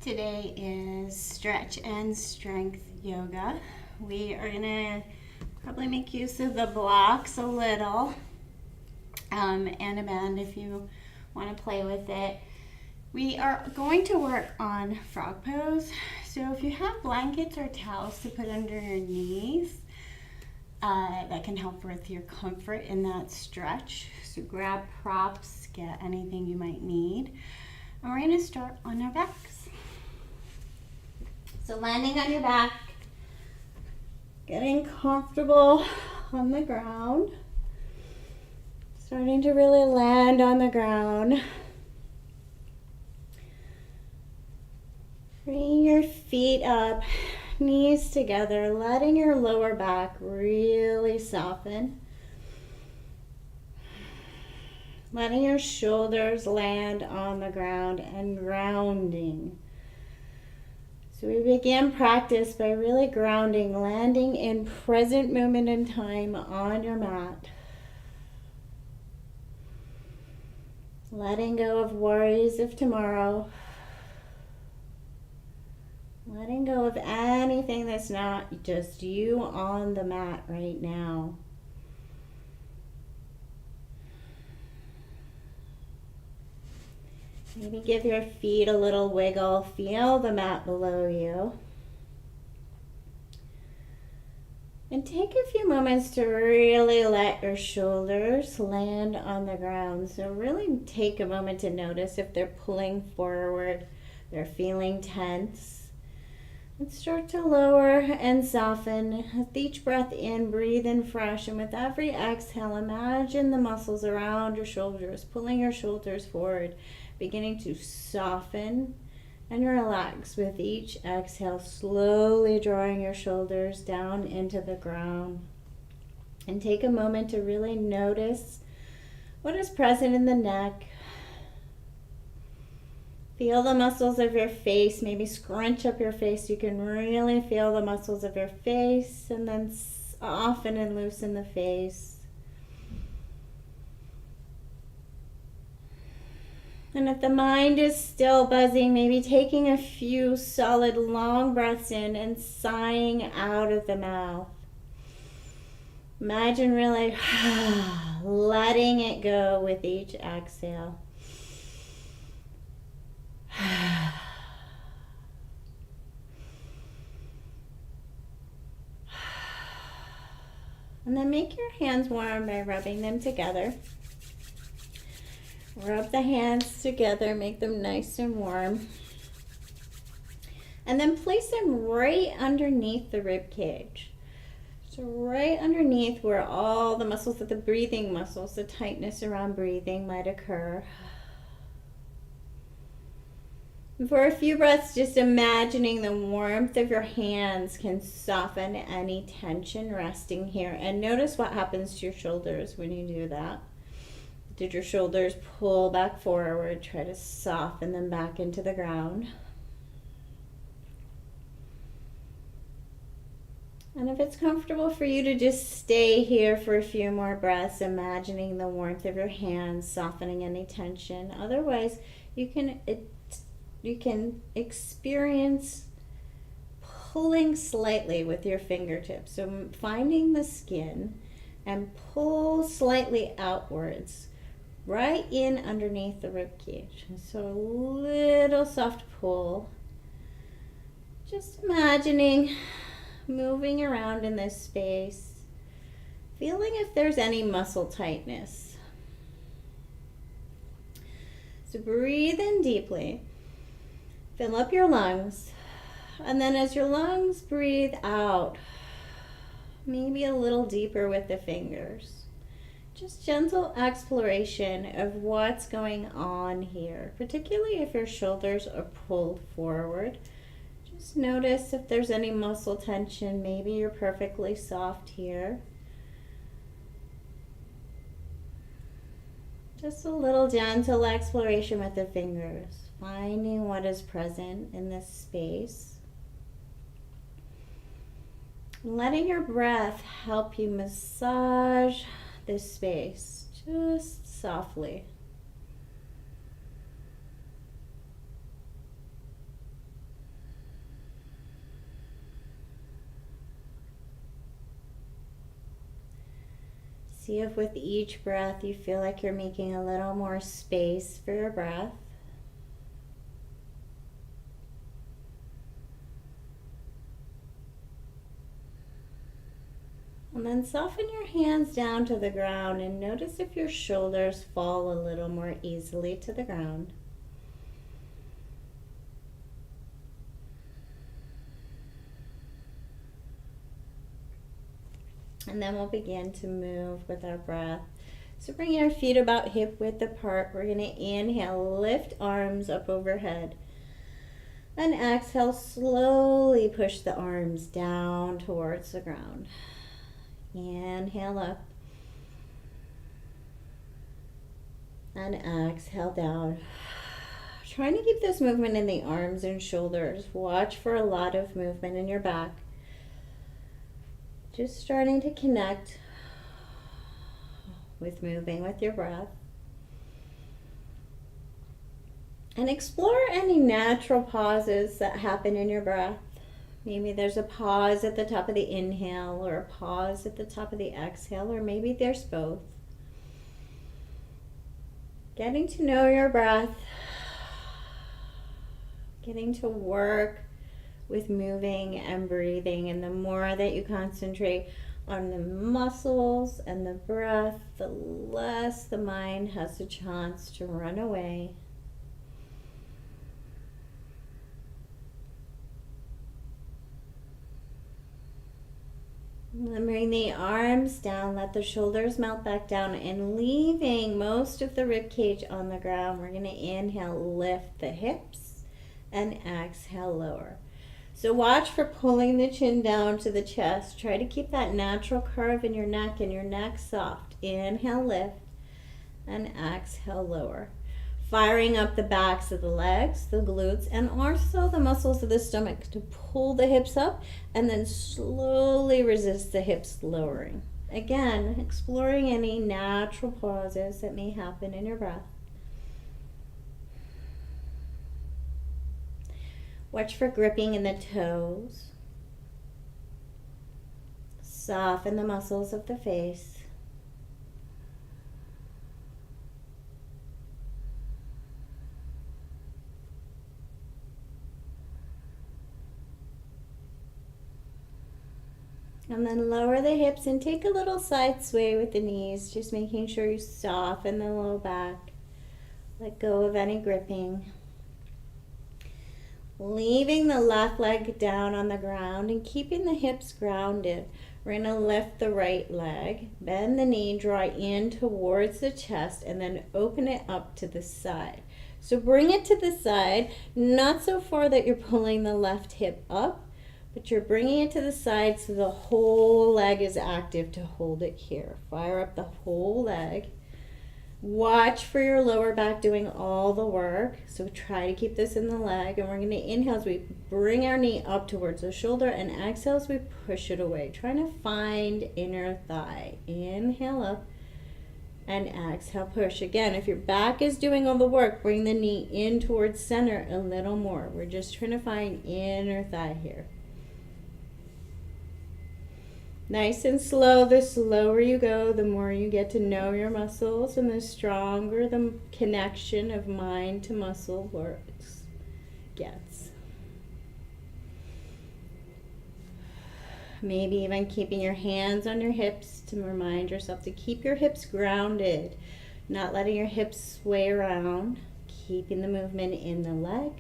Today is stretch and strength yoga. We are gonna probably make use of the blocks a little and a band if you want to play with it. We are going to work on frog pose. So if you have blankets or towels to put under your knees, that can help with your comfort in that stretch. So grab props, get anything you might need. And we're going to start on our backs. So landing on your back, getting comfortable on the ground, starting to really land on the ground. Bringing your feet up, knees together, letting your lower back really soften. Letting your shoulders land on the ground and grounding. So we begin practice by really grounding, landing in present moment in time on your mat. Letting go of worries of tomorrow. Letting go of anything that's not just you on the mat right now. Maybe give your feet a little wiggle. Feel the mat below you. And take a few moments to really let your shoulders land on the ground. So really take a moment to notice if they're pulling forward, they're feeling tense. And start to lower and soften. With each breath in, breathe in fresh. And with every exhale, imagine the muscles around your shoulders, pulling your shoulders forward, beginning to soften and relax with each exhale, slowly drawing your shoulders down into the ground. And take a moment to really notice what is present in the neck. Feel the muscles of your face. Maybe scrunch up your face. You can really feel the muscles of your face and then soften and loosen the face. And if the mind is still buzzing, maybe taking a few solid long breaths in and sighing out of the mouth. Imagine really letting it go with each exhale. And then make your hands warm by rubbing them together. Rub the hands together, make them nice and warm. And then place them right underneath the rib cage. So right underneath where all the muscles of the breathing muscles, the tightness around breathing might occur. And for a few breaths, just imagining the warmth of your hands can soften any tension resting here. And notice what happens to your shoulders when you do that. Did your shoulders pull back forward? Try to soften them back into the ground. And if it's comfortable for you to just stay here for a few more breaths, imagining the warmth of your hands, softening any tension. Otherwise, you can experience pulling slightly with your fingertips. So finding the skin and pull slightly outwards, right in underneath the rib cage. So a little soft pull. Just imagining moving around in this space, feeling if there's any muscle tightness. So breathe in deeply. Fill up your lungs. And then as your lungs breathe out, maybe a little deeper with the fingers. Just gentle exploration of what's going on here, particularly if your shoulders are pulled forward. Just notice if there's any muscle tension. Maybe you're perfectly soft here. Just a little gentle exploration with the fingers, finding what is present in this space. Letting your breath help you massage this space, just softly. See if with each breath you feel like you're making a little more space for your breath. And then soften your hands down to the ground and notice if your shoulders fall a little more easily to the ground. And then we'll begin to move with our breath. So bring your feet about hip width apart. We're going to inhale, lift arms up overhead. And exhale, slowly push the arms down towards the ground. Inhale up. And exhale down. Trying to keep this movement in the arms and shoulders. Watch for a lot of movement in your back. Just starting to connect with moving with your breath. And explore any natural pauses that happen in your breath. Maybe there's a pause at the top of the inhale or a pause at the top of the exhale, or maybe there's both. Getting to know your breath, getting to work with moving and breathing, and the more that you concentrate on the muscles and the breath, the less the mind has a chance to run away. And bring the arms down, let the shoulders melt back down, and leaving most of the rib cage on the ground, we're going to inhale, lift the hips, and exhale, lower. So watch for pulling the chin down to the chest. Try to keep that natural curve in your neck and your neck soft. Inhale, lift, and exhale, lower. Firing up the backs of the legs, the glutes, and also the muscles of the stomach to pull the hips up and then slowly resist the hips lowering. Again, exploring any natural pauses that may happen in your breath. Watch for gripping in the toes. Soften the muscles of the face. And then lower the hips and take a little side sway with the knees, just making sure you soften the low back. Let go of any gripping. Leaving the left leg down on the ground and keeping the hips grounded. We're going to lift the right leg, bend the knee, draw in towards the chest, and then open it up to the side. So bring it to the side, not so far that you're pulling the left hip up, but you're bringing it to the side so the whole leg is active to hold it here. Fire up the whole leg. Watch for your lower back doing all the work. So try to keep this in the leg. And we're going to inhale as we bring our knee up towards the shoulder, and exhale as we push it away. Trying to find inner thigh. Inhale up and exhale, push. Again, if your back is doing all the work, bring the knee in towards center a little more. We're just trying to find inner thigh here. Nice and slow. The slower you go, the more you get to know your muscles, and the stronger the connection of mind to muscle works gets. Maybe even keeping your hands on your hips to remind yourself to keep your hips grounded, not letting your hips sway around, keeping the movement in the leg.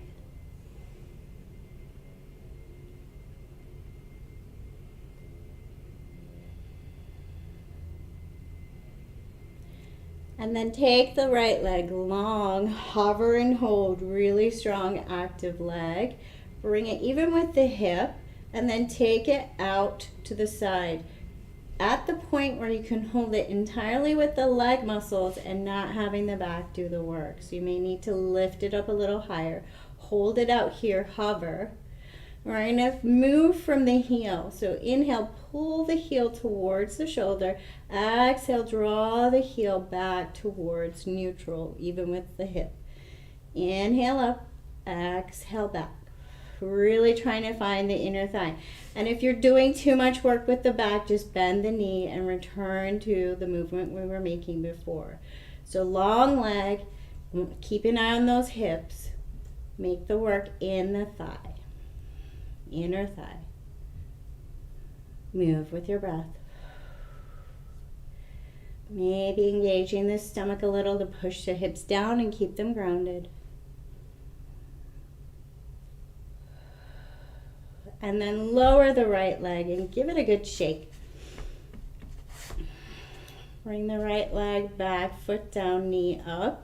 And then take the right leg long, hover and hold, really strong active leg. Bring it even with the hip, and then take it out to the side. At the point where you can hold it entirely with the leg muscles and not having the back do the work. So you may need to lift it up a little higher. Hold it out here, hover. We're going to move from the heel. So inhale, pull the heel towards the shoulder. Exhale, draw the heel back towards neutral, even with the hip. Inhale up, exhale back. Really trying to find the inner thigh. And if you're doing too much work with the back, just bend the knee and return to the movement we were making before. So long leg, keep an eye on those hips. Make the work in the thigh, inner thigh. Move with your breath. Maybe engaging the stomach a little to push the hips down and keep them grounded. And then lower the right leg and give it a good shake. Bring the right leg back, foot down, knee up.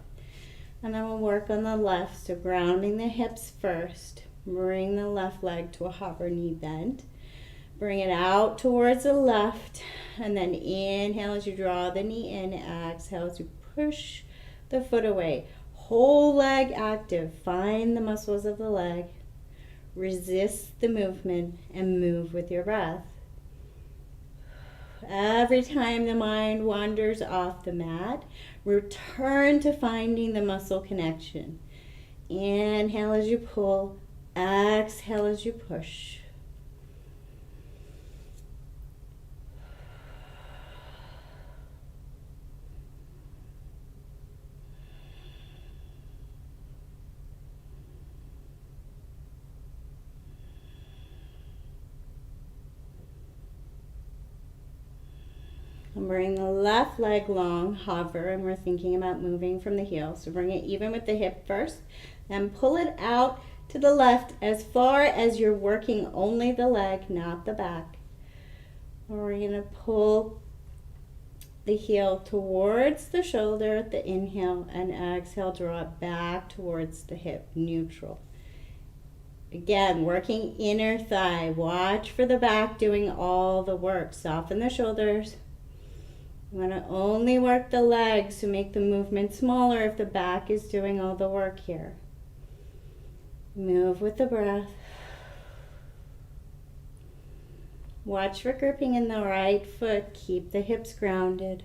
And then we'll work on the left, so grounding the hips first. Bring the left leg to a hover knee bend. Bring it out towards the left, and then inhale as you draw the knee in, exhale as you push the foot away. Whole leg active, find the muscles of the leg. Resist the movement and move with your breath. Every time the mind wanders off the mat, return to finding the muscle connection. Inhale as you pull, exhale as you push. And bring the left leg long, hover, and we're thinking about moving from the heel. So bring it even with the hip first, then pull it out to the left as far as you're working only the leg, not the back. We're going to pull the heel towards the shoulder at the inhale, and exhale, draw it back towards the hip, neutral. Again, working inner thigh. Watch for the back doing all the work. Soften the shoulders. You want to only work the legs to make the movement smaller if the back is doing all the work here. Move with the breath. Watch for gripping in the right foot. Keep the hips grounded.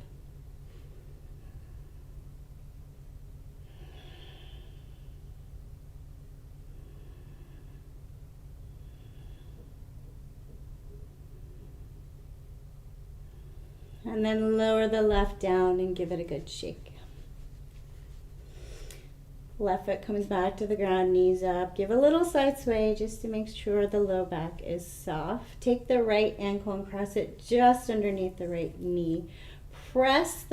And then lower the left down and give it a good shake. Left foot comes back to the ground, knees up. Give a little side sway just to make sure the low back is soft. Take the right ankle and cross it just underneath the right knee. Take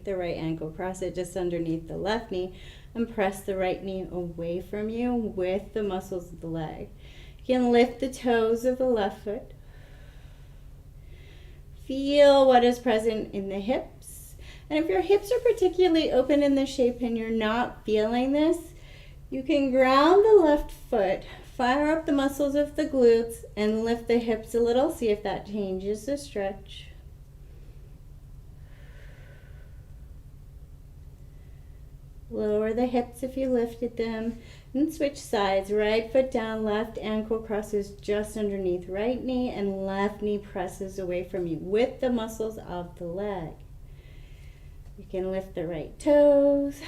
the right ankle, cross it just underneath the left knee, and press the right knee away from you with the muscles of the leg. You can lift the toes of the left foot. Feel what is present in the hips. And if your hips are particularly open in the shape and you're not feeling this, you can ground the left foot, fire up the muscles of the glutes, and lift the hips a little. See if that changes the stretch. Lower the hips if you lifted them, and switch sides. Right foot down, left ankle crosses just underneath right knee, and left knee presses away from you with the muscles of the leg. You can lift the right toes,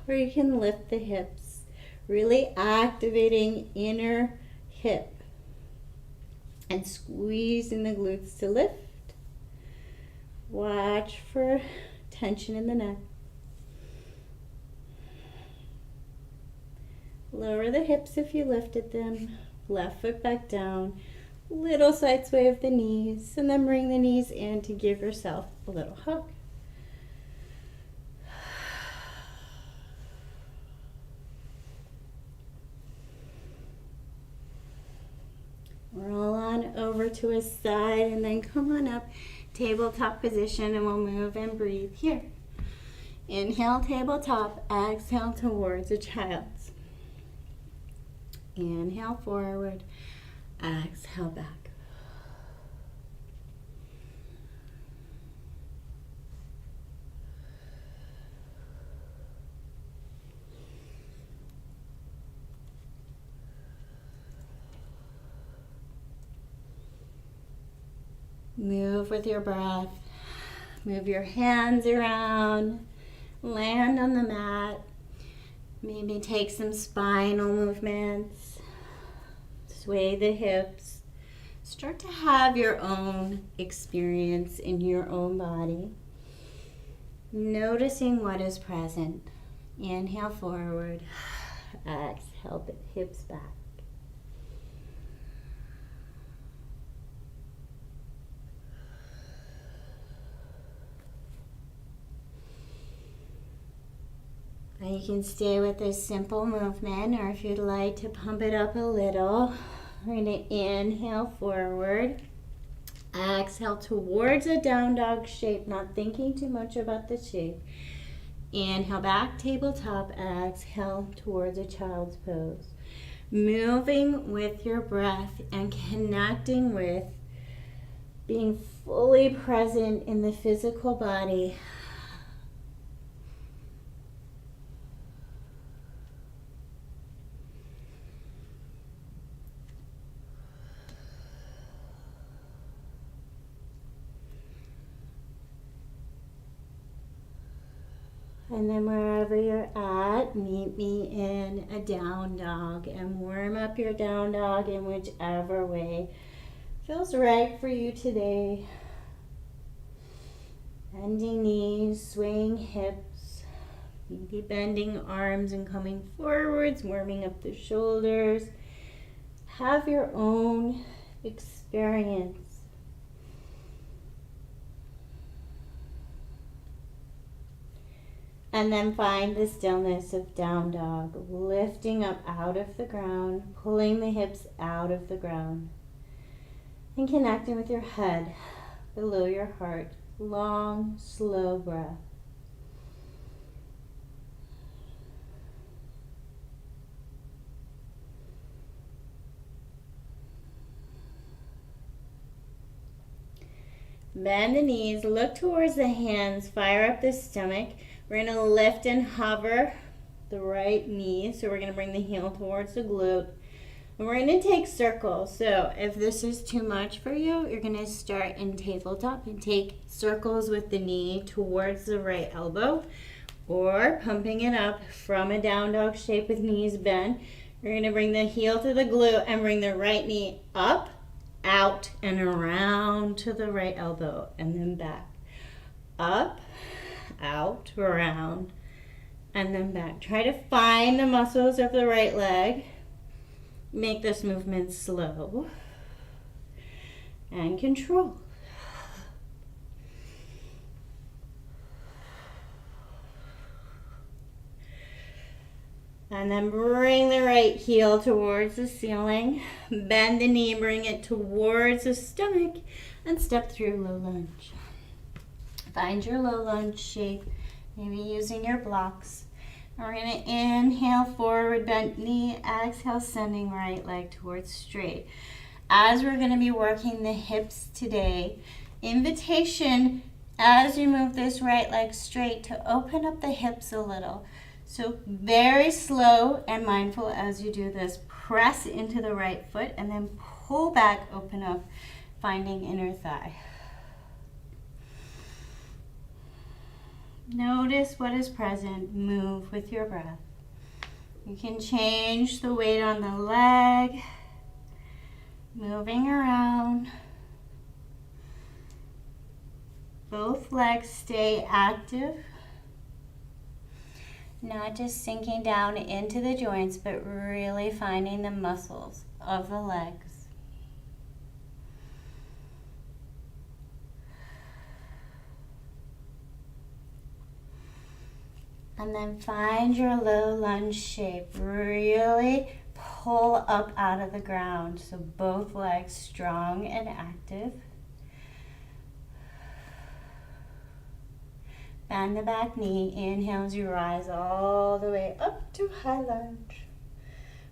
or you can lift the hips, really activating inner hip and squeezing the glutes to lift. Watch for tension in the neck. Lower the hips if you lifted them. Left foot back down. Little side sway of the knees. And then bring the knees in to give yourself a little hug. Roll on over to a side and then come on up. Tabletop position, and we'll move and breathe here. Inhale, tabletop. Exhale towards a child's. Inhale forward, exhale back. Move with your breath. Move your hands around. Land on the mat. Maybe take some spinal movements. Sway the hips. Start to have your own experience in your own body. Noticing what is present. Inhale forward. Exhale, hips back. And you can stay with this simple movement, or if you'd like to pump it up a little, we're going to inhale forward. Exhale towards a down dog shape, not thinking too much about the shape. Inhale back, tabletop. Exhale towards a child's pose. Moving with your breath and connecting with being fully present in the physical body. And then wherever you're at, meet me in a down dog and warm up your down dog in whichever way feels right for you today. Bending knees, swaying hips, maybe bending arms and coming forwards, warming up the shoulders. Have your own experience. And then find the stillness of down dog, lifting up out of the ground, pulling the hips out of the ground, and connecting with your head below your heart. Long, slow breath. Bend the knees, look towards the hands, fire up the stomach. We're going to lift and hover the right knee. So we're going to bring the heel towards the glute. And we're going to take circles. So if this is too much for you, you're going to start in tabletop and take circles with the knee towards the right elbow. Or pumping it up from a down dog shape with knees bent. You're going to bring the heel to the glute and bring the right knee up, out, and around to the right elbow. And then back. Up, out, around, and then back. Try to find the muscles of the right leg. Make this movement slow and control. And then bring the right heel towards the ceiling. Bend the knee, bring it towards the stomach, and step through low lunge. Find your low lunge shape, maybe using your blocks. And we're going to inhale forward, bent knee, exhale, sending right leg towards straight. As we're going to be working the hips today, invitation as you move this right leg straight to open up the hips a little. So very slow and mindful as you do this. Press into the right foot and then pull back, open up, finding inner thigh. Notice what is present. Move with your breath. You can change the weight on the leg, moving around. Both legs stay active. Not just sinking down into the joints, but really finding the muscles of the legs. And then find your low lunge shape. Really pull up out of the ground. So both legs strong and active. Bend the back knee. Inhale as you rise all the way up to high lunge.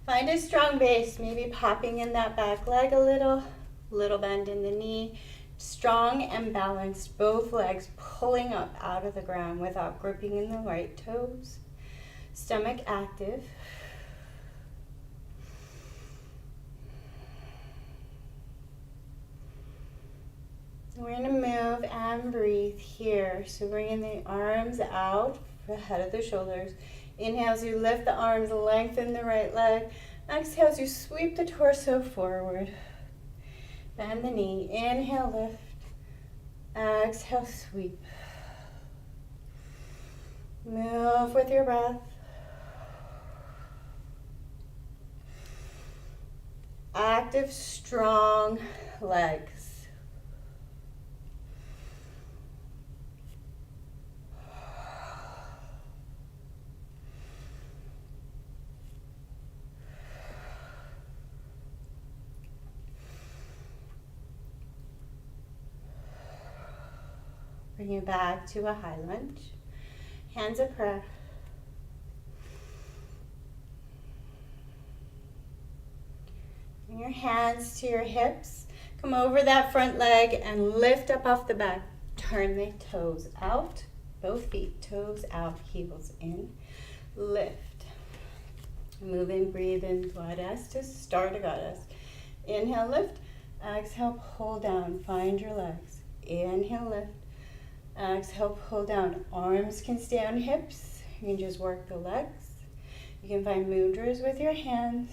Find a strong base, maybe popping in that back leg a little bend in the knee. Strong and balanced, both legs pulling up out of the ground without gripping in the right toes. Stomach active. We're going to move and breathe here. So bringing the arms out, the head of the shoulders. Inhale as you lift the arms, lengthen the right leg. Exhale as you sweep the torso forward. Bend the knee. Inhale, lift. Exhale, sweep. Move with your breath. Active, strong legs. Bring it back to a high lunge. Hands of prayer. Bring your hands to your hips. Come over that front leg and lift up off the back. Turn the toes out. Both feet, toes out, heels in. Lift. Move in, breathe in, Dwadasana, Stardagata. Inhale, lift. Exhale, pull down. Find your legs. Inhale, lift. Exhale, pull down. Arms can stay on hips. You can just work the legs. You can find mudras with your hands.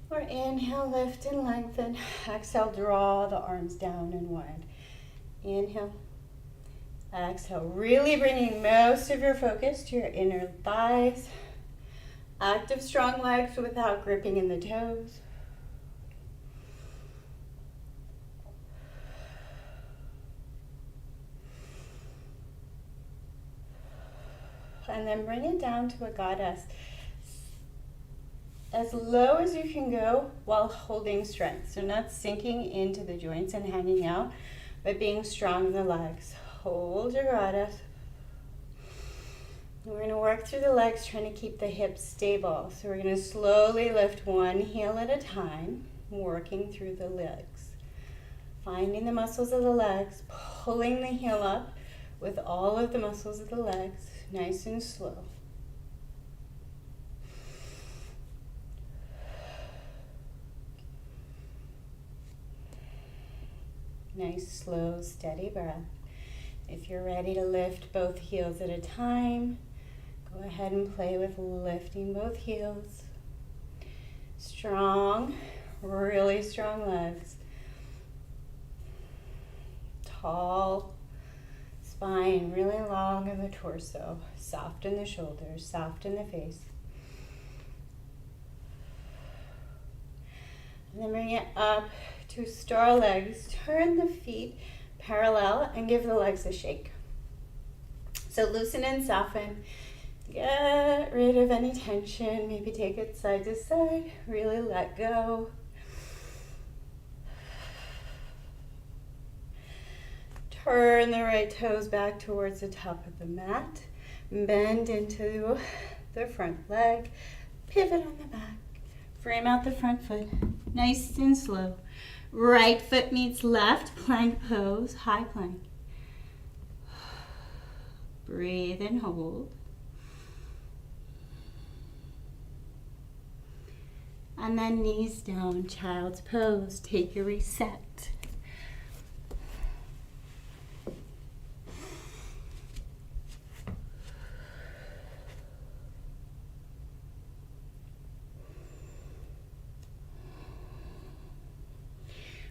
Or inhale, lift and lengthen. Exhale, draw the arms down and wide. Inhale. Exhale, really bringing most of your focus to your inner thighs. Active, strong legs without gripping in the toes. And then bring it down to a goddess. As low as you can go while holding strength. So not sinking into the joints and hanging out, but being strong in the legs. Hold your goddess. We're going to work through the legs, trying to keep the hips stable. So we're going to slowly lift one heel at a time, working through the legs. Finding the muscles of the legs, pulling the heel up with all of the muscles of the legs, nice and slow. Nice, slow, steady breath. If you're ready to lift both heels at a time, go ahead and play with lifting both heels. Strong, really strong legs. Tall spine, really long in the torso. Soft in the shoulders, soft in the face. And then bring it up to star legs. Turn the feet parallel and give the legs a shake. So loosen and soften. Get rid of any tension. Maybe take it side to side. Really let go. Turn the right toes back towards the top of the mat. Bend into the front leg. Pivot on the back. Frame out the front foot. Nice and slow. Right foot meets left. Plank pose. High plank. Breathe and hold. And then knees down, child's pose. Take your reset.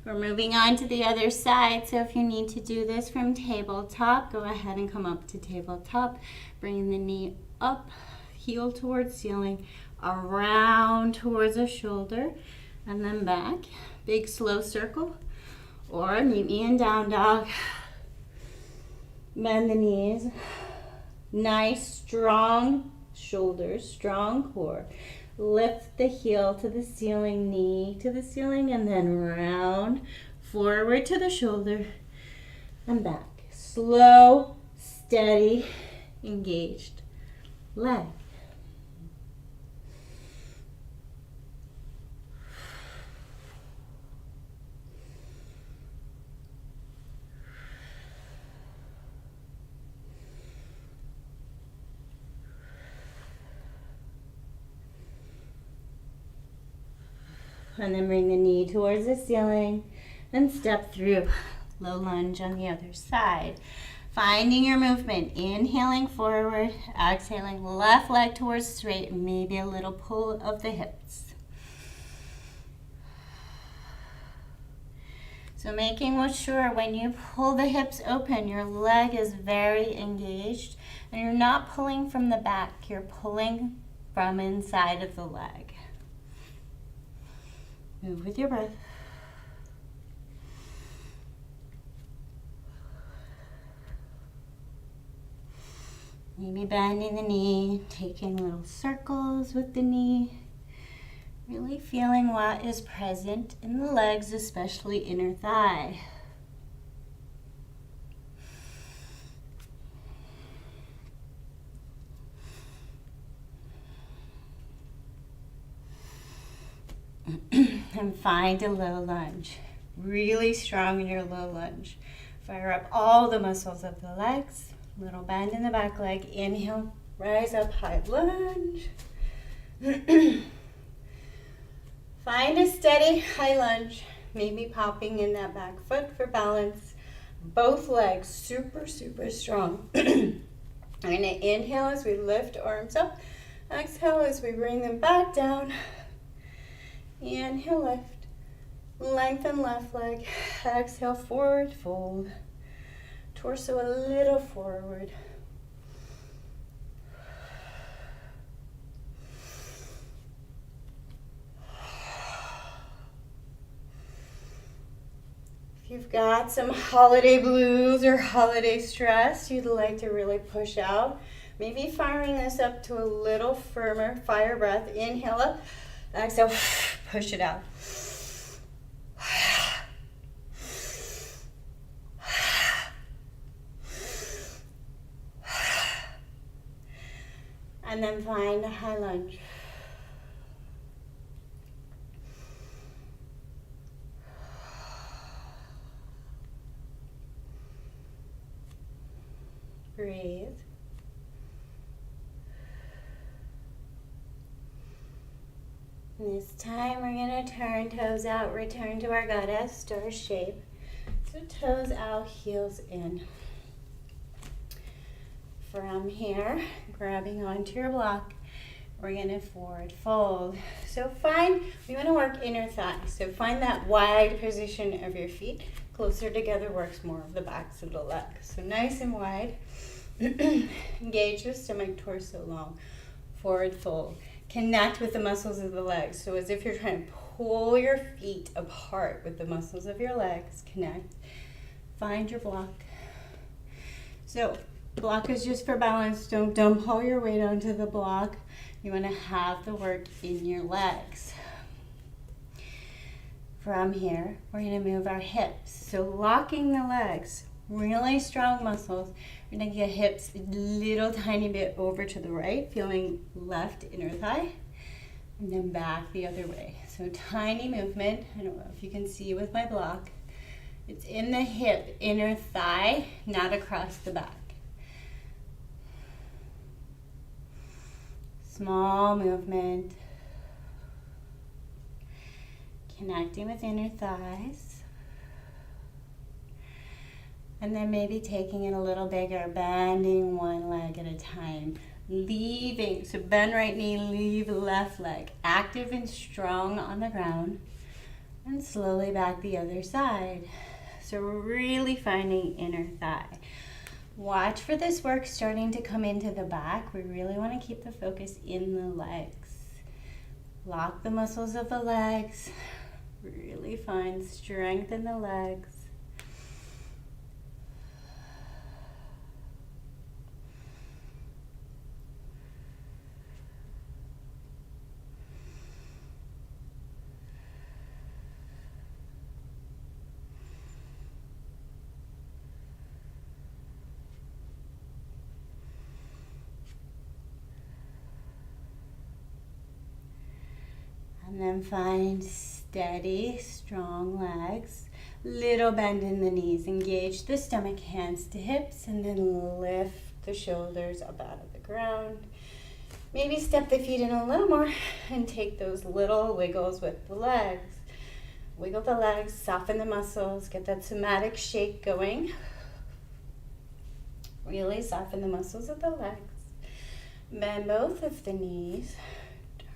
We're moving on to the other side, so if you need to do this from tabletop, go ahead and come up to tabletop. Bring the knee up, heel towards ceiling, around towards the shoulder, and then back. Big slow circle, or meet me in down dog. Bend the knees. Nice, strong shoulders, strong core. Lift the heel to the ceiling, knee to the ceiling, and then round, forward to the shoulder, and back. Slow, steady, engaged leg. And then bring the knee towards the ceiling and step through. Low lunge on the other side. Finding your movement, inhaling forward, exhaling left leg towards straight, maybe a little pull of the hips. So making sure when you pull the hips open, your leg is very engaged and you're not pulling from the back, you're pulling from inside of the leg. Move with your breath. Maybe bending the knee, taking little circles with the knee. Really feeling what is present in the legs, especially inner thigh. And find a low lunge. Really strong in your low lunge. Fire up all the muscles of the legs. Little bend in the back leg. Inhale, rise up, high lunge. Find a steady high lunge. Maybe popping in that back foot for balance. Both legs super, super strong. I'm going to inhale as we lift arms up. Exhale as we bring them back down. Inhale, lift. Lengthen left leg. Exhale, forward fold. Torso a little forward. If you've got some holiday blues or holiday stress you'd like to really push out, maybe firing this up to a little firmer. Fire breath. Inhale up. Exhale, push it out. And then find a high lunge. Breathe. This time we're going to turn toes out, return to our goddess, star shape. So toes out, heels in. From here, grabbing onto your block, we're going to forward fold. So we want to work inner thigh. So find that wide position of your feet. Closer together works more of the backs of the legs. So nice and wide. Engage the stomach, torso long. Forward fold. Connect with the muscles of the legs. So as if you're trying to pull your feet apart with the muscles of your legs. Connect. Find your block. So block is just for balance. Don't dump all your weight onto the block. You want to have the work in your legs. From here, we're going to move our hips. So locking the legs, really strong muscles. We're going to get hips a little tiny bit over to the right, feeling left inner thigh, and then back the other way. So tiny movement. I don't know if you can see with my block. It's in the hip, inner thigh, not across the back. Small movement. Connecting with inner thighs. And then maybe taking it a little bigger, bending one leg at a time. Leaving, so bend right knee, leave left leg. Active and strong on the ground. And slowly back the other side. So we're really finding inner thigh. Watch for this work starting to come into the back. We really want to keep the focus in the legs. Lock the muscles of the legs. Really find strength in the legs. And then find steady, strong legs. Little bend in the knees. Engage the stomach, hands to hips, and then lift the shoulders up out of the ground. Maybe step the feet in a little more and take those little wiggles with the legs. Wiggle the legs, soften the muscles, get that somatic shake going. Really soften the muscles of the legs. Bend both of the knees.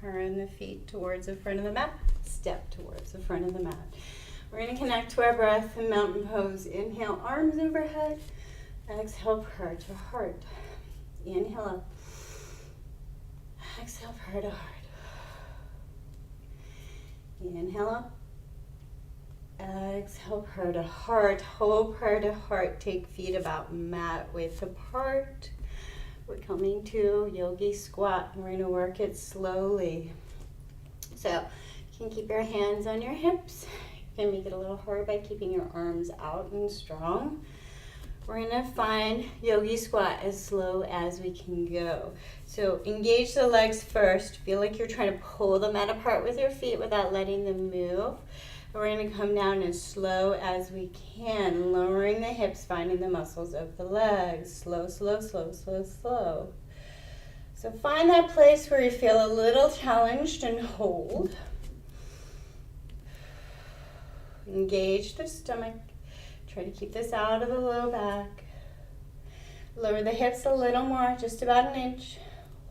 Turn the feet towards the front of the mat. Step towards the front of the mat. We're going to connect to our breath in mountain pose. Inhale, arms overhead. Exhale, prayer to heart. Inhale up. Exhale, prayer to heart. Inhale up. Exhale, prayer to heart. Hold prayer to heart. Take feet about mat width apart. We're coming to yogi squat. We're going to work it slowly. So you can keep your hands on your hips. You can make it a little hard by keeping your arms out and strong. We're going to find yogi squat as slow as we can go. So engage the legs first. Feel like you're trying to pull the mat apart with your feet without letting them move. And we're going to come down as slow as we can, lowering the hips, finding the muscles of the legs. Slow, slow, slow, slow, slow. So find that place where you feel a little challenged and hold. Engage the stomach. Try to keep this out of the low back. Lower the hips a little more, just about an inch.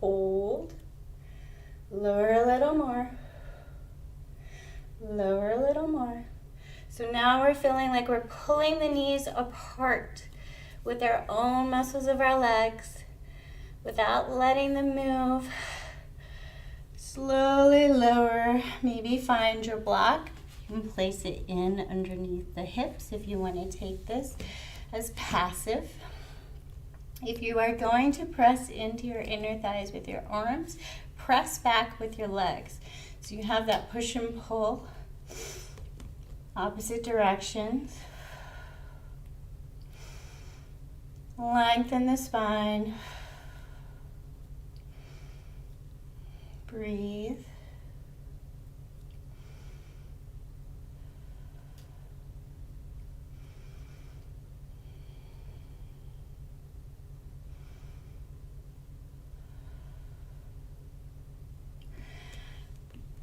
Hold. Lower a little more. Lower a little more. So now we're feeling like we're pulling the knees apart with our own muscles of our legs without letting them move. Slowly lower. Maybe find your block. You can place it in underneath the hips if you want to take this as passive. If you are going to press into your inner thighs with your arms, press back with your legs. So you have that push and pull, opposite directions. Lengthen the spine. Breathe.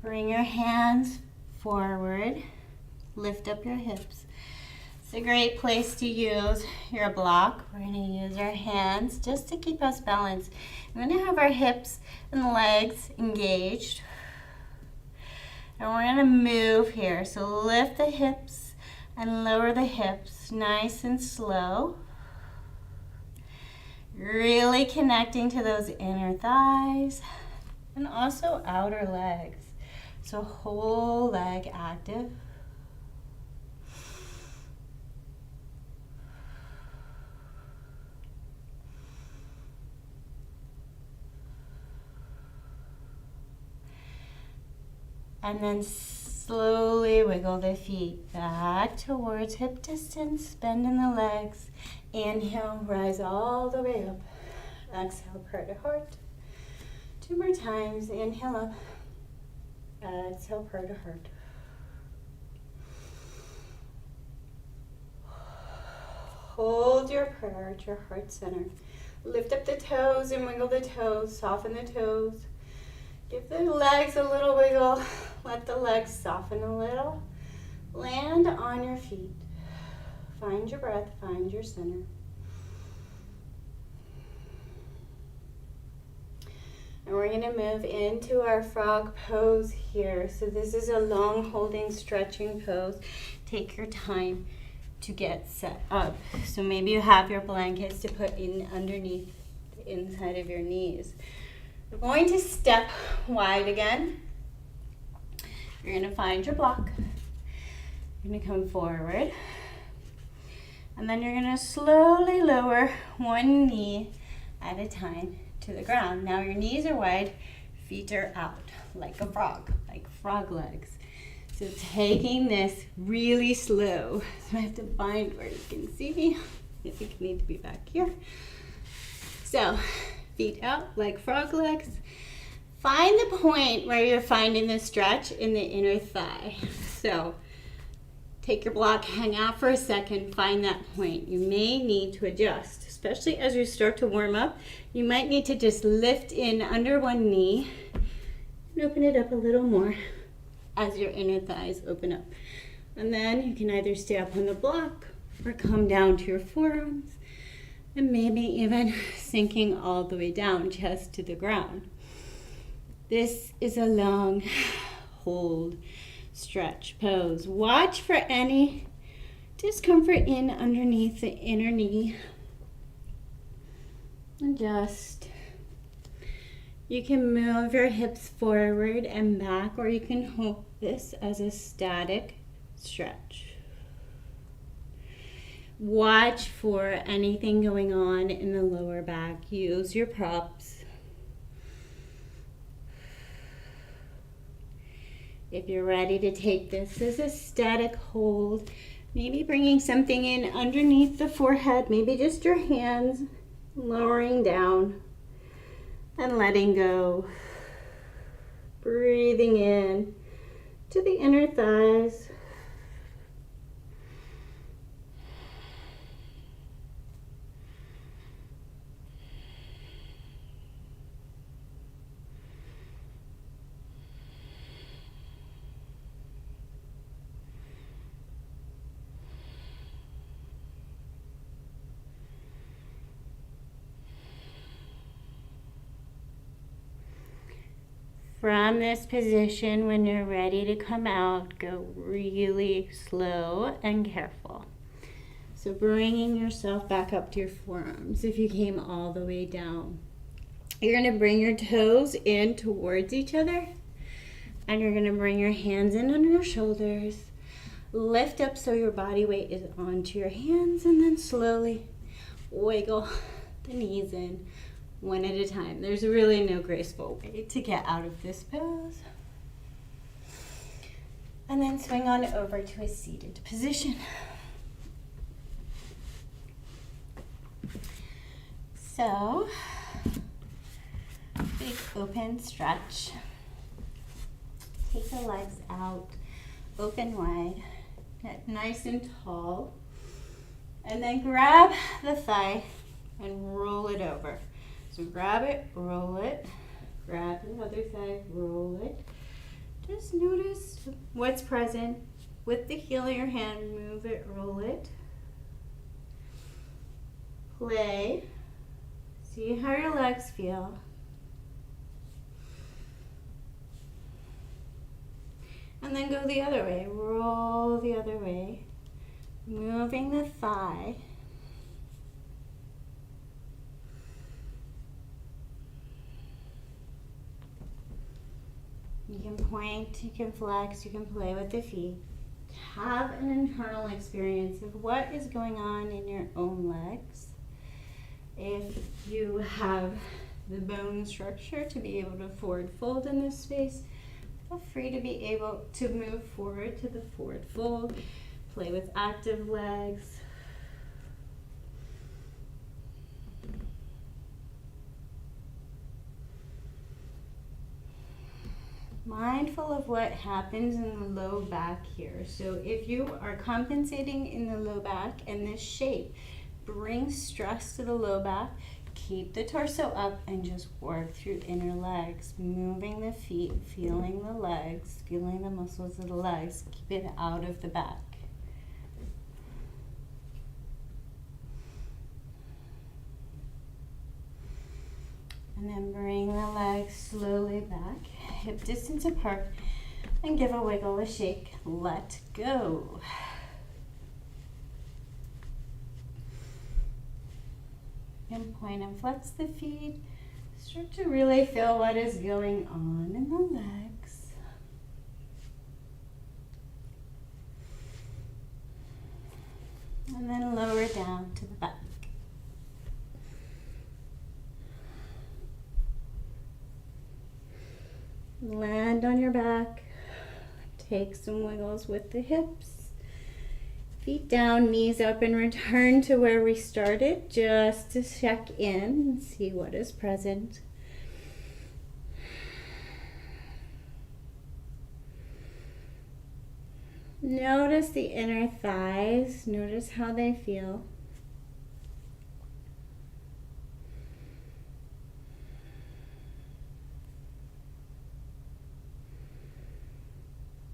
Bring your hands forward, lift up your hips. It's a great place to use your block. We're going to use our hands just to keep us balanced. We're going to have our hips and legs engaged. And we're going to move here. So lift the hips and lower the hips, nice and slow. Really connecting to those inner thighs and also outer legs. So whole leg active. And then slowly wiggle the feet back towards hip distance, bending the legs. Inhale, rise all the way up. Exhale, prayer to heart. 2 more times. Inhale up. Exhale, prayer to heart. Hold your prayer at your heart center. Lift up the toes and wiggle the toes. Soften the toes. Give the legs a little wiggle. Let the legs soften a little. Land on your feet. Find your breath. Find your center. And we're going to move into our frog pose here. So this is a long holding stretching pose. Take your time to get set up. So maybe you have your blankets to put in underneath the inside of your knees. We're going to step wide again. You're going to find your block. You're going to come forward. And then you're going to slowly lower one knee at a time to the ground. Now your knees are wide, feet are out like a frog, like frog legs. So taking this really slow. So I have to find where you can see me. I think I need to be back here. So feet out like frog legs. Find the point where you're finding the stretch in the inner thigh. So take your block, hang out for a second, find that point. You may need to adjust, especially as you start to warm up. You might need to just lift in under one knee and open it up a little more as your inner thighs open up. And then you can either stay up on the block or come down to your forearms and maybe even sinking all the way down just to the ground. This is a long hold, stretch pose. Watch for any discomfort in underneath the inner knee. Adjust. You can move your hips forward and back, or you can hold this as a static stretch. Watch for anything going on in the lower back. Use your props. If you're ready to take this as a static hold, maybe bringing something in underneath the forehead, maybe just your hands, lowering down and letting go. Breathing in to the inner thighs. From this position, when you're ready to come out, go really slow and careful. So bringing yourself back up to your forearms if you came all the way down. You're going to bring your toes in towards each other, and you're going to bring your hands in under your shoulders. Lift up so your body weight is onto your hands, and then slowly wiggle the knees in. One at a time. There's really no graceful way to get out of this pose. And then swing on over to a seated position. So, big open stretch. Take the legs out, open wide, get nice and tall. And then grab the thigh and roll it over. So grab it, roll it, grab the other thigh, roll it. Just notice what's present. With the heel of your hand, move it, roll it. Play. See how your legs feel. And then go the other way. Roll the other way. Moving the thigh. You can point, you can flex, you can play with the feet. Have an internal experience of what is going on in your own legs. If you have the bone structure to be able to forward fold in this space, feel free to be able to move forward to the forward fold. Play with active legs. Mindful of what happens in the low back here. So if you are compensating in the low back in this shape, bring stress to the low back, keep the torso up, and just work through inner legs, moving the feet, feeling the legs, feeling the muscles of the legs. Keep it out of the back. And then bring the legs slowly back, hip distance apart, and give a wiggle, a shake. Let go. And point and flex the feet. Start to really feel what is going on in the legs. And then lower down to the back. Land on your back. Take some wiggles with the hips. Feet down, knees up, and return to where we started just to check in and see what is present. Notice the inner thighs. Notice how they feel.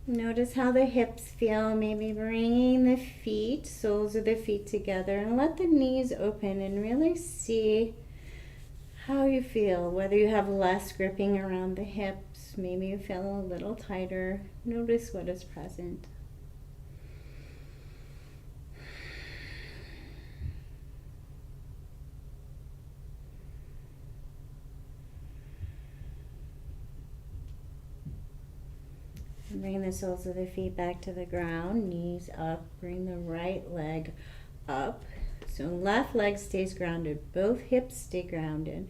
Notice how the hips feel, maybe bringing the feet, soles of the feet together, and let the knees open and really see how you feel, whether you have less gripping around the hips, maybe you feel a little tighter. Notice what is present. Bring the soles of the feet back to the ground, knees up, bring the right leg up. So left leg stays grounded, both hips stay grounded.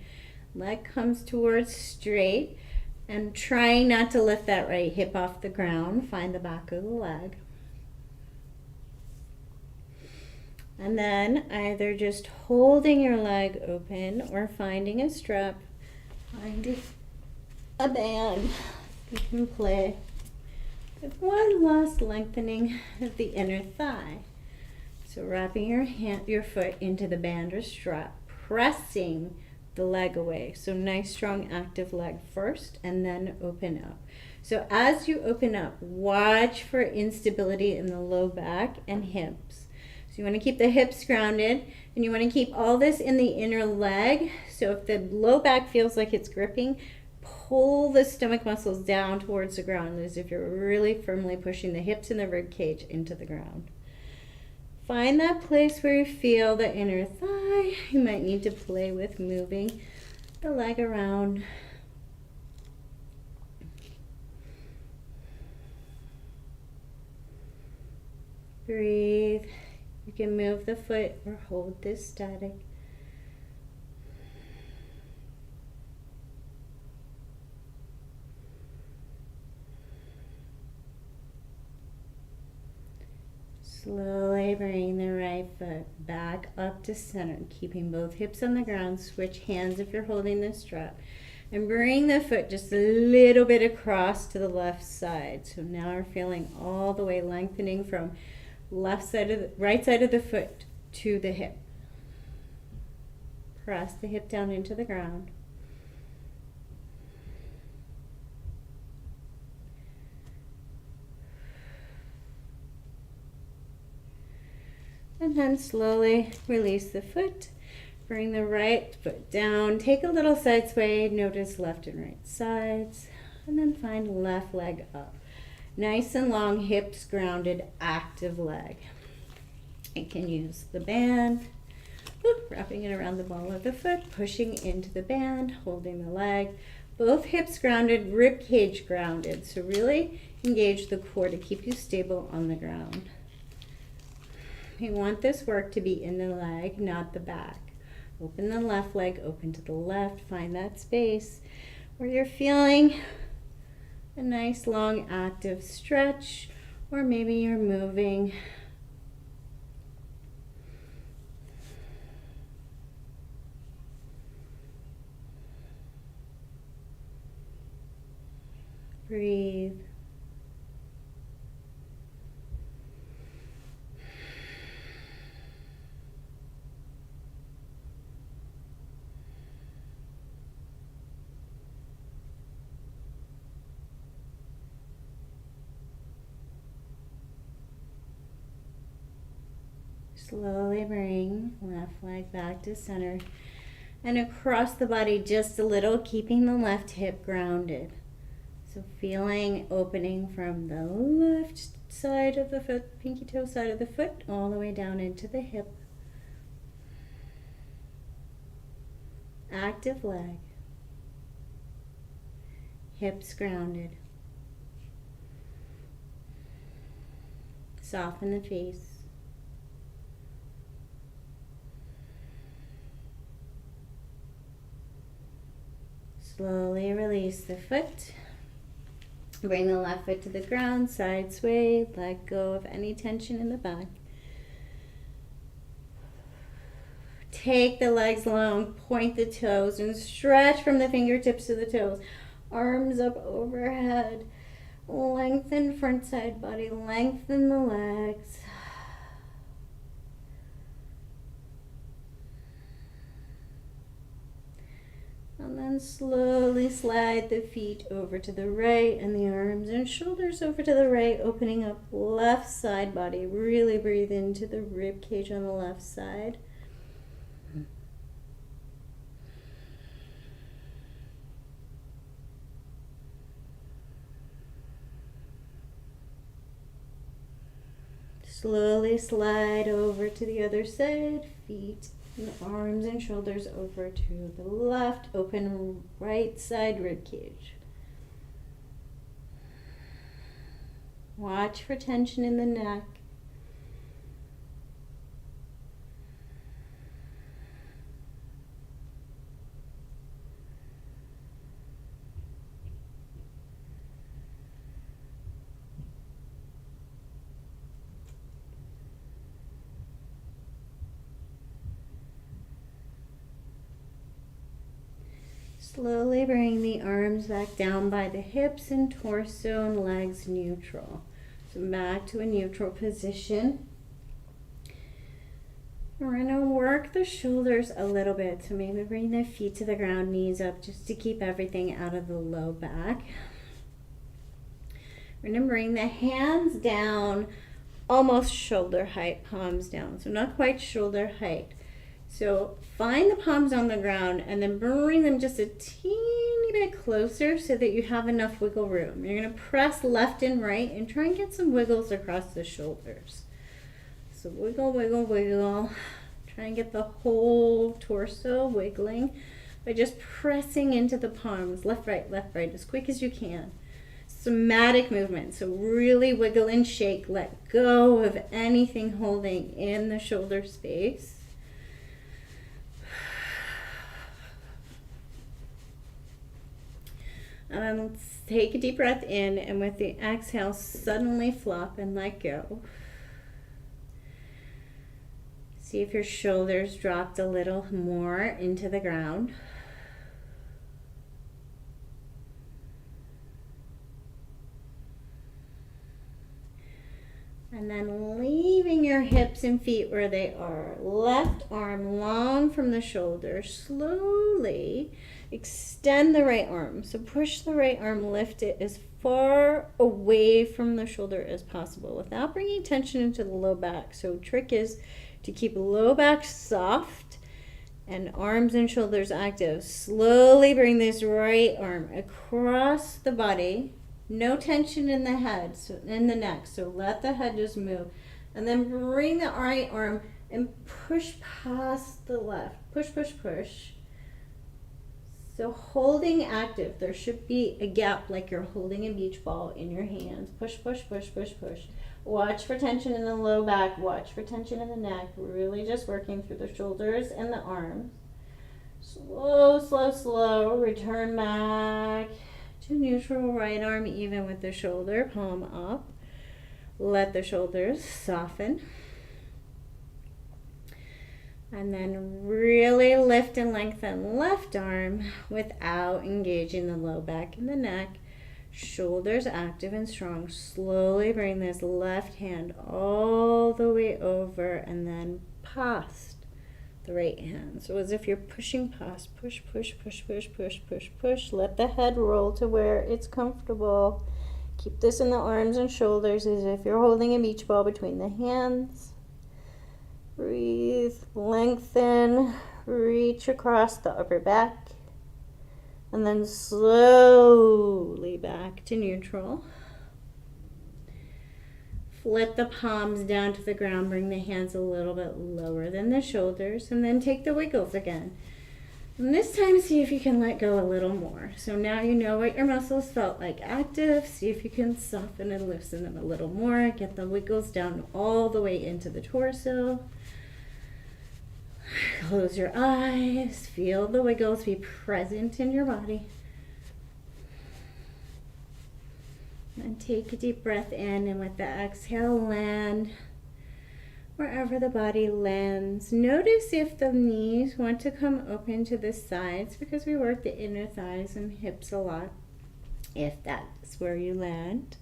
Leg comes towards straight and trying not to lift that right hip off the ground. Find the back of the leg. And then either just holding your leg open or finding a strap, finding a band. You can play with one last lengthening of the inner thigh. So wrapping your foot into the band or strap, pressing the leg away. So nice strong active leg first and then open up. So as you open up, watch for instability in the low back and hips. So you want to keep the hips grounded and you want to keep all this in the inner leg. So if the low back feels like it's gripping, pull the stomach muscles down towards the ground as if you're really firmly pushing the hips and the rib cage into the ground. Find that place where you feel the inner thigh. You might need to play with moving the leg around. Breathe. You can move the foot or hold this static. Slowly bring the right foot back up to center, keeping both hips on the ground. Switch hands if you're holding the strap. And bring the foot just a little bit across to the left side. So now we're feeling all the way lengthening from right side of the foot to the hip. Press the hip down into the ground. And then slowly release the foot. Bring the right foot down. Take a little side sway. Notice left and right sides. And then find left leg up. Nice and long, hips grounded, active leg. You can use the band. Wrapping it around the ball of the foot. Pushing into the band. Holding the leg. Both hips grounded, rib cage grounded. So really engage the core to keep you stable on the ground. We want this work to be in the leg, not the back. Open the left leg, open to the left. Find that space where you're feeling a nice long active stretch, or maybe you're moving. Breathe. Slowly bring left leg back to center and across the body just a little, keeping the left hip grounded. So feeling opening from the left side of the foot, pinky toe side of the foot, all the way down into the hip. Active leg. Hips grounded. Soften the face. Slowly release the foot. Bring the left foot to the ground, side sway, let go of any tension in the back. Take the legs long, point the toes, and stretch from the fingertips to the toes. Arms up overhead. Lengthen front side body, lengthen the legs. And then And slowly slide the feet over to the right and the arms and shoulders over to the right, opening up left side body. Really breathe into the rib cage on the left side. Slowly slide over to the other side, feet and arms and shoulders over to the left, open right side rib cage. Watch for tension in the neck. Slowly bring the arms back down by the hips and torso and legs neutral. So back to a neutral position. We're going to work the shoulders a little bit. So maybe bring the feet to the ground, knees up, just to keep everything out of the low back. We're going to bring the hands down, almost shoulder height, palms down. So not quite shoulder height. So find the palms on the ground and then bring them just a teeny bit closer so that you have enough wiggle room. You're going to press left and right and try and get some wiggles across the shoulders. So wiggle, wiggle, wiggle. Try and get the whole torso wiggling by just pressing into the palms, left, right, as quick as you can. Somatic movement, so really wiggle and shake. Let go of anything holding in the shoulder space. And then let's take a deep breath in, and with the exhale, suddenly flop and let go. See if your shoulders dropped a little more into the ground. And then leaving your hips and feet where they are. Left arm long from the shoulder. Slowly extend the right arm. So push the right arm, lift it as far away from the shoulder as possible without bringing tension into the low back. So trick is to keep low back soft and arms and shoulders active. Slowly bring this right arm across the body. No tension in the head, so in the neck, so let the head just move. And then bring the right arm and push past the left. Push, push, push. So holding active, there should be a gap like you're holding a beach ball in your hands. Push, push, push, push, push. Watch for tension in the low back. Watch for tension in the neck. Really just working through the shoulders and the arms. Slow, slow, slow. Return back to neutral, right arm even with the shoulder, palm up. Let the shoulders soften. And then really lift and lengthen left arm without engaging the low back and the neck. Shoulders active and strong. Slowly bring this left hand all the way over and then past the right hand. So as if you're pushing past. Push, push, push, push, push, push, push. Let the head roll to where it's comfortable. Keep this in the arms and shoulders as if you're holding a beach ball between the hands. Breathe, lengthen, reach across the upper back, and then slowly back to neutral. Flip the palms down to the ground, bring the hands a little bit lower than the shoulders, and then take the wiggles again. And this time, see if you can let go a little more. So now you know what your muscles felt like active. See if you can soften and loosen them a little more. Get the wiggles down all the way into the torso. Close your eyes. Feel the wiggles be present in your body. And take a deep breath in, and with the exhale, land wherever the body lands. Notice if the knees want to come open to the sides, because we work the inner thighs and hips a lot. If that's where you land,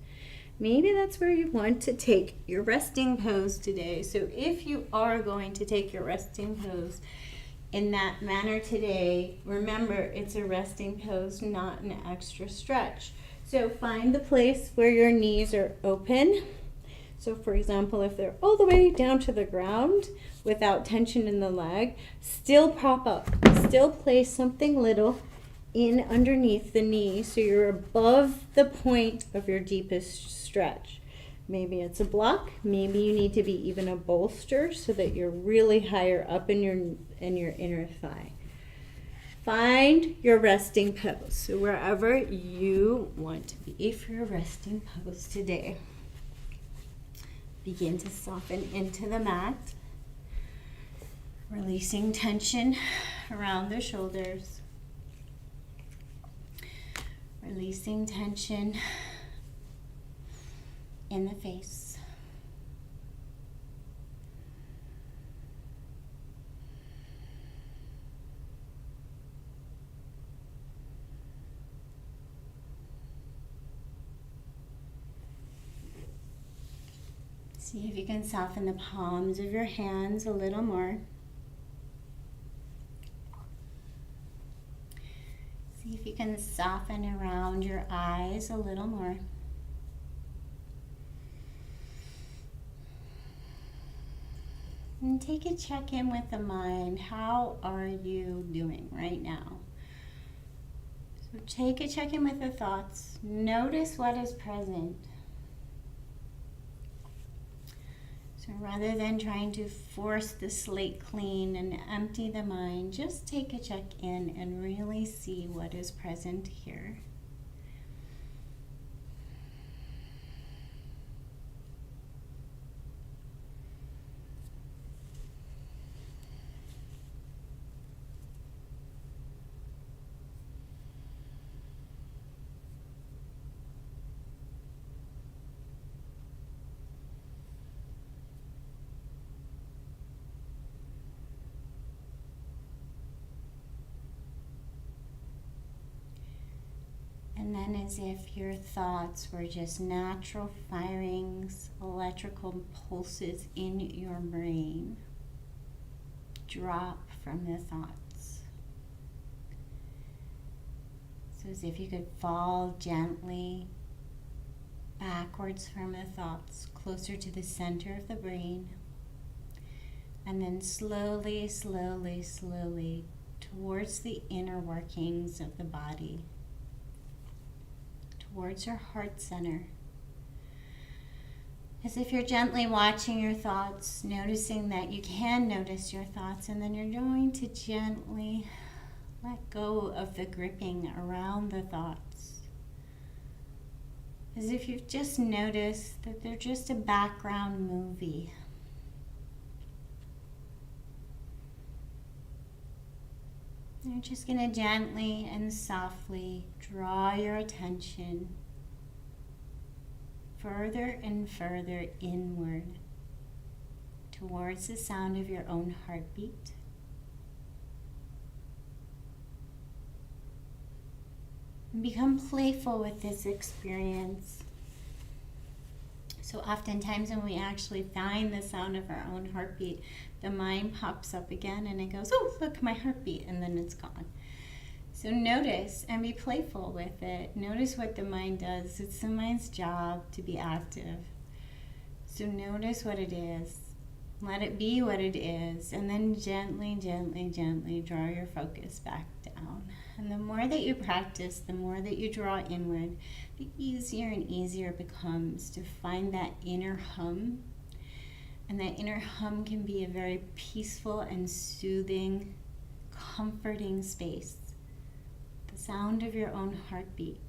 maybe that's where you want to take your resting pose today. So if you are going to take your resting pose, in that manner today. Remember, it's a resting pose, not an extra stretch. So find the place where your knees are open. So for example, if they're all the way down to the ground without tension in the leg, still prop up. Still place something little in underneath the knee so you're above the point of your deepest stretch. Maybe it's a block, maybe you need to be even a bolster so that you're really higher up in your inner thigh. Find your resting pose, so wherever you want to be for your resting pose today. Begin to soften into the mat, releasing tension around the shoulders, releasing tension in the face. See if you can soften the palms of your hands a little more. See if you can soften around your eyes a little more. And take a check-in with the mind. How are you doing right now? So take a check-in with the thoughts. Notice what is present. So rather than trying to force the slate clean and empty the mind, just take a check-in and really see what is present here. And then as if your thoughts were just natural firings, electrical pulses in your brain, drop from the thoughts. So as if you could fall gently backwards from the thoughts, closer to the center of the brain, and then slowly, slowly, slowly towards the inner workings of the body, towards your heart center. As if you're gently watching your thoughts, noticing that you can notice your thoughts, and then you're going to gently let go of the gripping around the thoughts. As if you've just noticed that they're just a background movie. You're just going to gently and softly draw your attention further and further inward towards the sound of your own heartbeat. And become playful with this experience. So oftentimes when we actually find the sound of our own heartbeat, the mind pops up again and it goes, oh, look, my heartbeat, and then it's gone. So notice and be playful with it. Notice what the mind does. It's the mind's job to be active. So notice what it is. Let it be what it is, and then gently, gently, gently draw your focus back down. And the more that you practice, the more that you draw inward, the easier and easier it becomes to find that inner hum. And that inner hum can be a very peaceful and soothing, comforting space. The sound of your own heartbeat.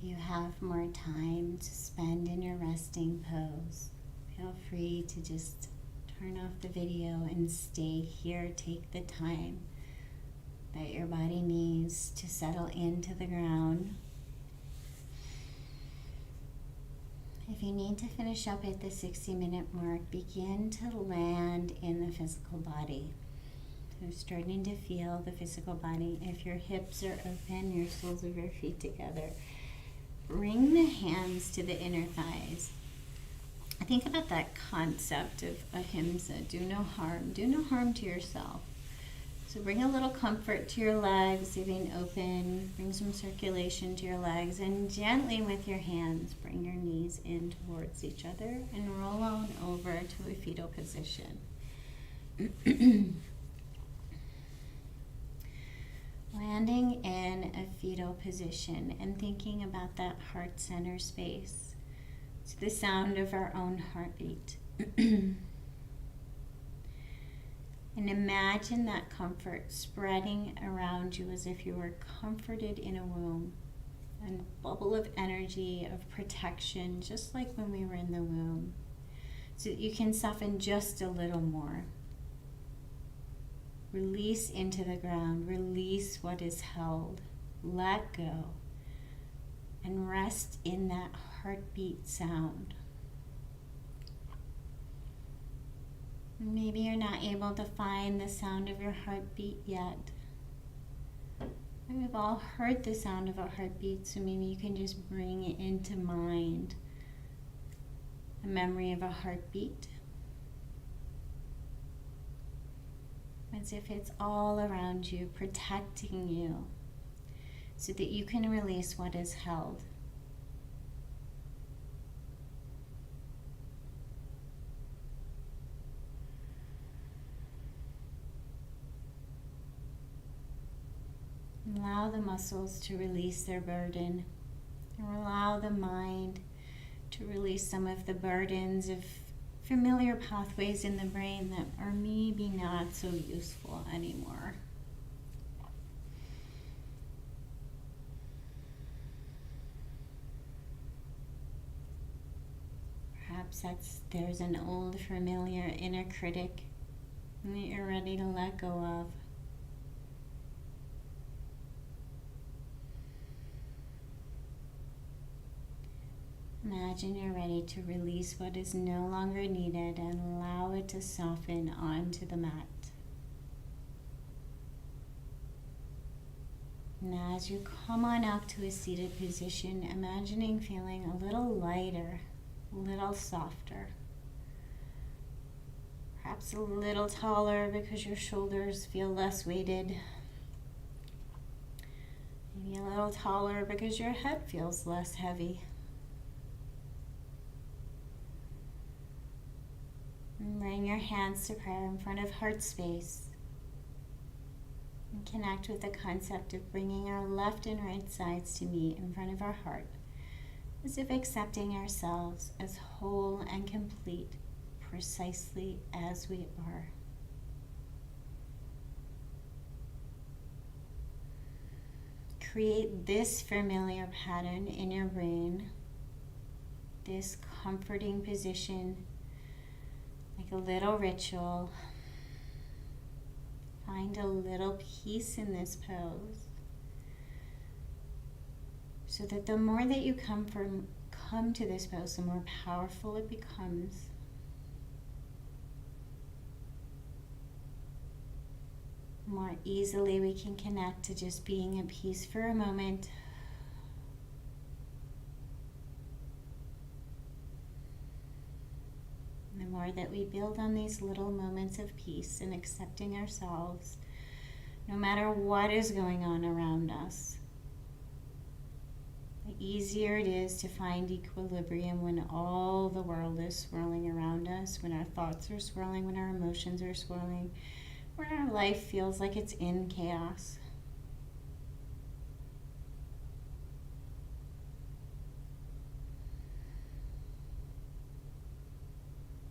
you have more time to spend in your resting pose, feel free to just turn off the video and stay here. Take the time that your body needs to settle into the ground. If you need to finish up at the 60-minute mark, begin to land in the physical body. So starting to feel the physical body. If your hips are open, your soles of your feet together. Bring the hands to the inner thighs. Think about that concept of ahimsa, do no harm to yourself. So bring a little comfort to your legs, being open, bring some circulation to your legs, and gently with your hands, bring your knees in towards each other and roll on over to a fetal position. Landing in a fetal position and thinking about that heart center space. It's the sound of our own heartbeat. And imagine that comfort spreading around you as if you were comforted in a womb. A bubble of energy, of protection, just like when we were in the womb. So that you can soften just a little more. Release into the ground. Release what is held. Let go. And rest in that heartbeat sound. Maybe you're not able to find the sound of your heartbeat yet. We've all heard the sound of a heartbeat, so maybe you can just bring it into mind. A memory of a heartbeat. As if it's all around you, protecting you, so that you can release what is held. Allow the muscles to release their burden, or allow the mind to release some of the burdens of familiar pathways in the brain that are maybe not so useful anymore. Perhaps there's an old familiar inner critic that you're ready to let go of. Imagine you're ready to release what is no longer needed and allow it to soften onto the mat. And as you come on up to a seated position, imagining feeling a little lighter, a little softer. Perhaps a little taller because your shoulders feel less weighted. Maybe a little taller because your head feels less heavy. And bring your hands to prayer in front of heart space. And connect with the concept of bringing our left and right sides to meet in front of our heart, as if accepting ourselves as whole and complete, precisely as we are. Create this familiar pattern in your brain, this comforting position, like a little ritual. Find a little peace in this pose, so that the more that you come to this pose, the more powerful it becomes. More easily we can connect to just being at peace for a moment. The more that we build on these little moments of peace and accepting ourselves, no matter what is going on around us, the easier it is to find equilibrium when all the world is swirling around us, when our thoughts are swirling, when our emotions are swirling, when our life feels like it's in chaos.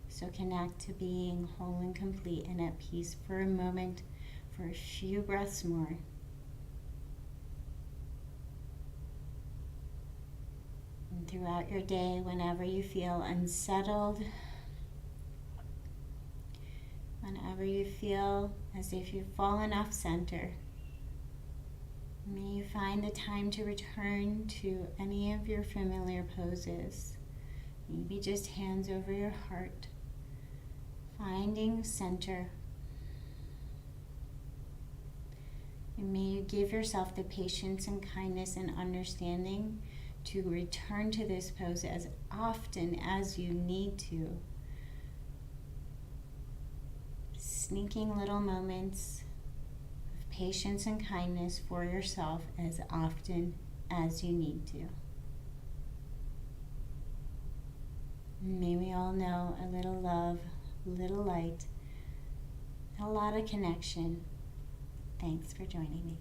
So connect to being whole and complete and at peace for a moment, for a few breaths more. throughout your day whenever you feel unsettled, whenever you feel as if you've fallen off center. May you find the time to return to any of your familiar poses. Maybe just hands over your heart, finding center. And may you give yourself the patience and kindness and understanding to return to this pose as often as you need to. Sneaking little moments of patience and kindness for yourself as often as you need to. May we all know a little love, a little light, a lot of connection. Thanks for joining me.